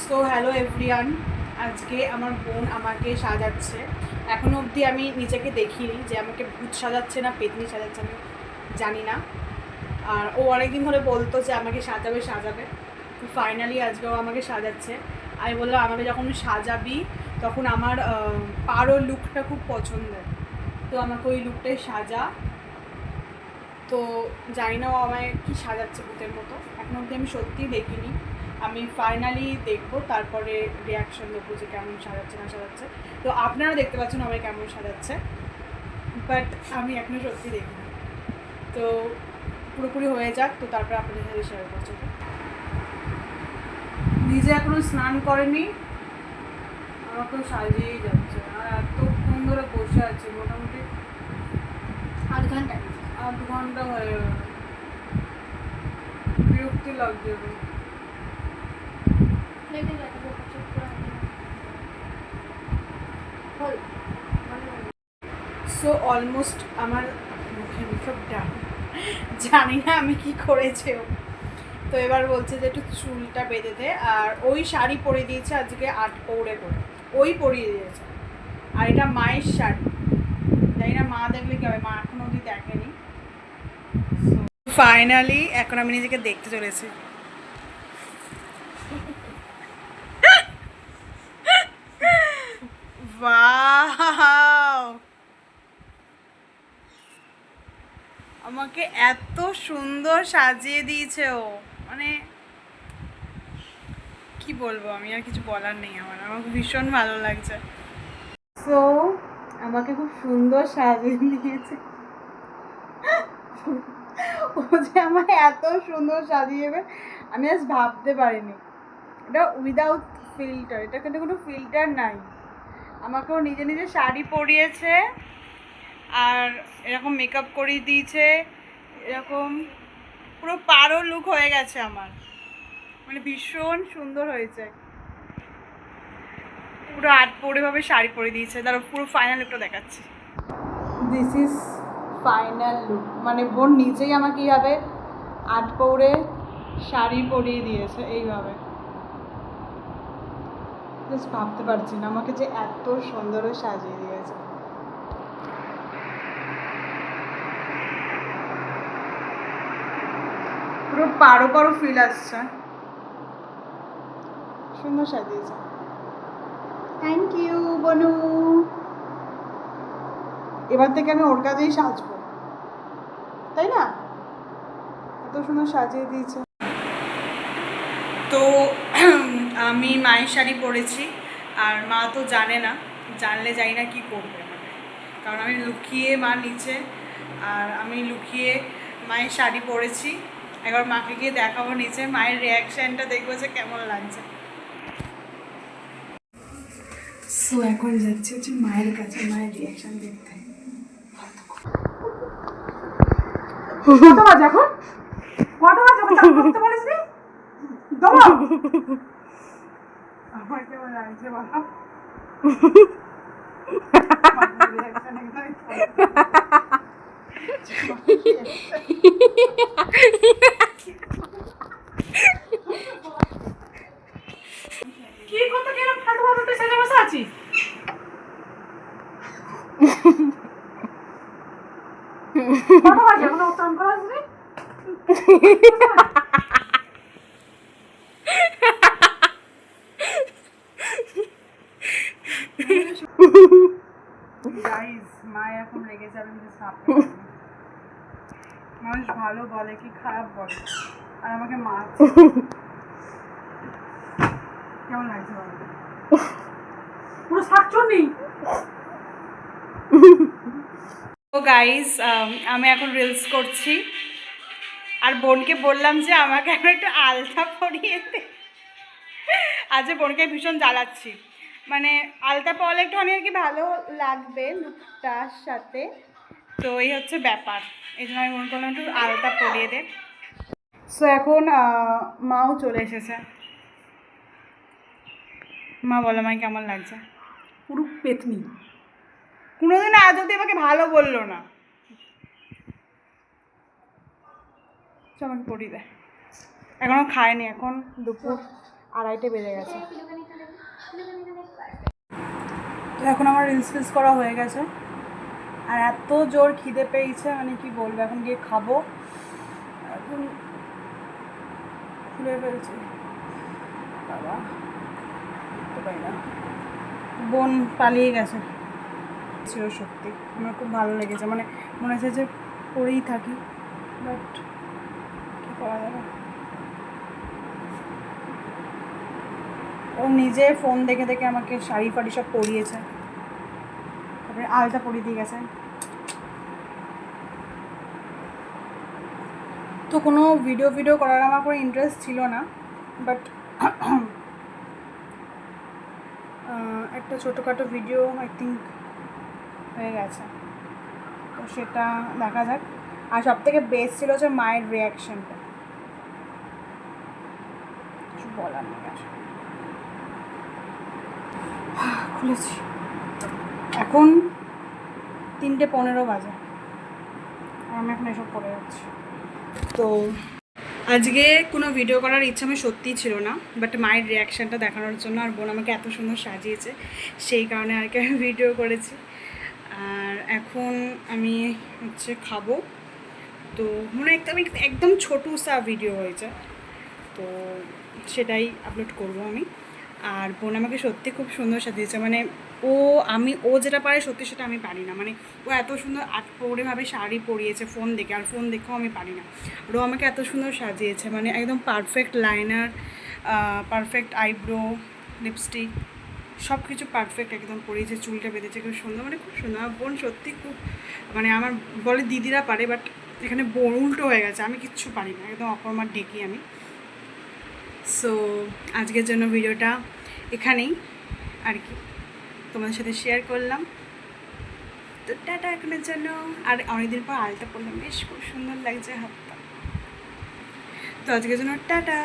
So hello everyone, আজকে আমার বোন আমাকে সাজাচ্ছে। এখনো অবধি আমি নিজেকে দেখিনি যে আমাকে ভূত সাজাচ্ছে না পেতনি সাজাচ্ছে, আমি জানি না। আর ও অনেকদিন ধরে বলতো যে আমাকে সাজাবে সাজাবে, তো ফাইনালি আজকেও আমাকে সাজাচ্ছে। আমি বললাম আমাকে যখন সাজাবি তখন আমার পারো লুকটা খুব পছন্দের, তো আমাকে ওই লুকটাই সাজা। তো জানি না ও আমায় কী সাজাচ্ছে ভূতের মতো, এখন অবধি আমি সত্যিই দেখিনি। আমি ফাইনালি দেখবো, তারপরে রিয়াকশন দেবো যে কেমন সাজাচ্ছে না সাজাচ্ছে। তো আপনারা দেখতে পাচ্ছেন আমায় কেমন সাজাচ্ছে, বাট আমি এখনও সত্যি দেখিনি। তো পুরোপুরি হয়ে যাক, তো তারপরে আপনাদের সাথে শেয়ার করছি। নিজে এখনও স্নান করেনি, আমাকেও সাজিয়েই যাচ্ছে। আর এতক্ষণ ধরে বসে আছে, মোটামুটি আধ ঘন্টা হয়ে গেল। বিরক্তি লাগছে। সো অলমোস্ট আমার মুখে মেকআপ ডান, জানি না আমি কি করেছে ও। তো এবার বলছে যে একটু চুলটা বেঁধে দে, আর ওই শাড়ি পরিয়ে দিয়েছে আজকে 8 পৌড়ে করে, ওই পরিয়ে দিয়েছে। আর এটা মায়ের শাড়ি, জানি না মা দেখলে কি হবে, মা এখনো অবধি দেখেনি। ফাইনালি এখন আমি নিজেকে দেখতে চলেছি। ওয়াও, আমাকে এত সুন্দর সাজিয়ে দিয়েছে ও, মানে কি বলবো, আমি আর কিছু বলার নেই আমার ভীষণ ভালো লাগছে। সো আমাকে খুব সুন্দর সাজিয়ে দিয়েছে ও, যে আমাকে এত সুন্দর সাজিয়ে দেবে আমি আজ ভাবতে পারিনি। এটা উইদাউট ফিল্টার, এটা কিন্তু কোনো ফিল্টার নাই। আমাকেও নিজে নিজে শাড়ি পরিয়েছে আর এরকম মেকআপ করিয়ে দিয়েছে, এরকম পুরো পারো লুক হয়ে গেছে আমার, মানে ভীষণ সুন্দর হয়েছে। পুরো 8 পৌড়েভাবে শাড়ি পরে দিয়েছে, তার পুরো ফাইনাল লুকটা দেখাচ্ছি। দিস ইজ ফাইনাল লুক, মানে বোন নিজেই আমাকে এইভাবে 8 পৌড়ে শাড়ি পরিয়ে দিয়েছে এইভাবে। জাস্ট ভাবতে পারছি না আমাকে যে এত সুন্দর সাজিয়ে দিয়েছে। পুরো পারো পারো ফিল আসছে, সুন্দর সাজিয়েছে। থ্যাংক ইউ বনু, এবার থেকে আমি ওর কাছেই সাজবো, তাই না? এত সুন্দর সাজিয়ে দিয়েছে। তো আমি মায়ের শাড়ি পরেছি, আর মা তো জানে না, জানলে জানি না কী করবে, মানে কারণ আমি লুকিয়ে মা নিচে, আর আমি লুকিয়ে মায়ের শাড়ি পরেছি। একবার মাকে গিয়ে দেখাবো নিচে, মায়ের রিয়াকশানটা দেখবো যে কেমন লাগছে। সো এখন যাচ্ছি হচ্ছে মায়ের কাছে, মায়ের রিয়াকশান দেখতে। কত বাজে এখন? কত বাজে? ওকে চান করতে বলিসনি? দাও। আমার কেমন লাগছে বাবা? কি করতে গেলাম ফালতু ফালতু তুই সেজে বসে আছিস? কত বাজে এখন? চান করা আসবি? গাইস, মা এখন রেগে যাবেন যে সাপে মানুষ ভালো বলে কি খারাপ বলে, আর আমাকে মারছে। কেমন লাগছে বলো? পুরো শাকচুন্নি। তো গাইস, আমি এখন রিলস করছি, আর বোনকে বললাম যে আমাকে এখন একটু আলতা পরিয়ে দে। আজ বোনকে ভীষণ জ্বালাচ্ছি, মানে আলতা পরলে একটু আমি আর কি ভালো লাগবে লুকটার সাথে, তো এই হচ্ছে ব্যাপার। এই জন্য আমি মনে করলাম একটু আলতা পরিয়ে দে। সো এখন মাও চলে এসেছে। মা বলো আমায় কেমন লাগছে? পুরো পেতনি, কোনোদিন আজ অব্দি আমাকে ভালো বললো না। আমাকে পড়ি দেয়, এখনও খায়নি, এখন দুপুর 2:30 বেজে গেছে। তো এখন আমার রিলস করা হয়ে গেছে, আর এত জোর খিদে পেয়েছে মানে কি বলবো, এখন গিয়ে খাবো। এখন খুলে ফেলছি বাবা, তো পাই না। বোন পালিয়ে গেছে, ছিল সত্যি আমার খুব ভালো লেগেছে, মানে মনে হচ্ছে যে পড়েই থাকি, বাট কী করা যাবে। ও নিজে ফোন দেখে দেখে আমাকে শাড়ি ফাড়ি সব পরিয়েছে, তারপরে আলতা পরিয়ে দিয়ে গেছে। তো কোনো ভিডিও করার আমার কোনো ইন্টারেস্ট ছিল না, বাট একটা ছোটোখাটো ভিডিও আই থিঙ্ক হয়ে গেছে, তো সেটা দেখা যাক। আর সবথেকে বেস্ট ছিল হচ্ছে মায়ের রিয়াকশানটা, কিছু বলার নেই আসলে। খুলেছি, এখন 3:15 বাজে, আর আমি এখন এসব পড়ে যাচ্ছি। তো আজকে কোনো ভিডিও করার ইচ্ছা আমার সত্যিই ছিল না, বাট মায়ের রিয়াকশানটা দেখানোর জন্য, আর বোন আমাকে এত সুন্দর সাজিয়েছে সেই কারণে আর কি আমি ভিডিও করেছি। আর এখন আমি হচ্ছে খাবো, তো মনে হয় একদম ছোটো সা ভিডিও হয়েছে, তো সেটাই আপলোড করব আমি। আর বোন আমাকে সত্যি খুব সুন্দর সাজিয়েছে, মানে ও যেটা পারে সত্যি সেটা আমি পারি না, মানে ও এত সুন্দর পরেভাবে শাড়ি পরিয়েছে ফোন দেখে, আর ফোন দেখেও আমি পারি না। আর ও আমাকে এত সুন্দর সাজিয়েছে, মানে একদম perfect liner, perfect eyebrow, lipstick, সব কিছু পারফেক্ট একদম পরিয়েছে, চুলটা বেঁধেছে খুব সুন্দর, মানে খুব সুন্দর। আমার বোন সত্যি খুব, মানে আমার বলে দিদিরা পারে, বাট এখানে বোন উল্টো হয়ে গেছে, আমি কিচ্ছু পারি না, একদম অকর্মার ঢেকি আমি। সো আজকের জন্য ভিডিওটা এখানেই আর কি তোমাদের সাথে শেয়ার করলাম। তো টাটা এখনের জন্য। আর অনেকদিন পর আলতা পরলাম, বেশ খুব সুন্দর লাগছে হাতটা। তো আজকের জন্য টাটা।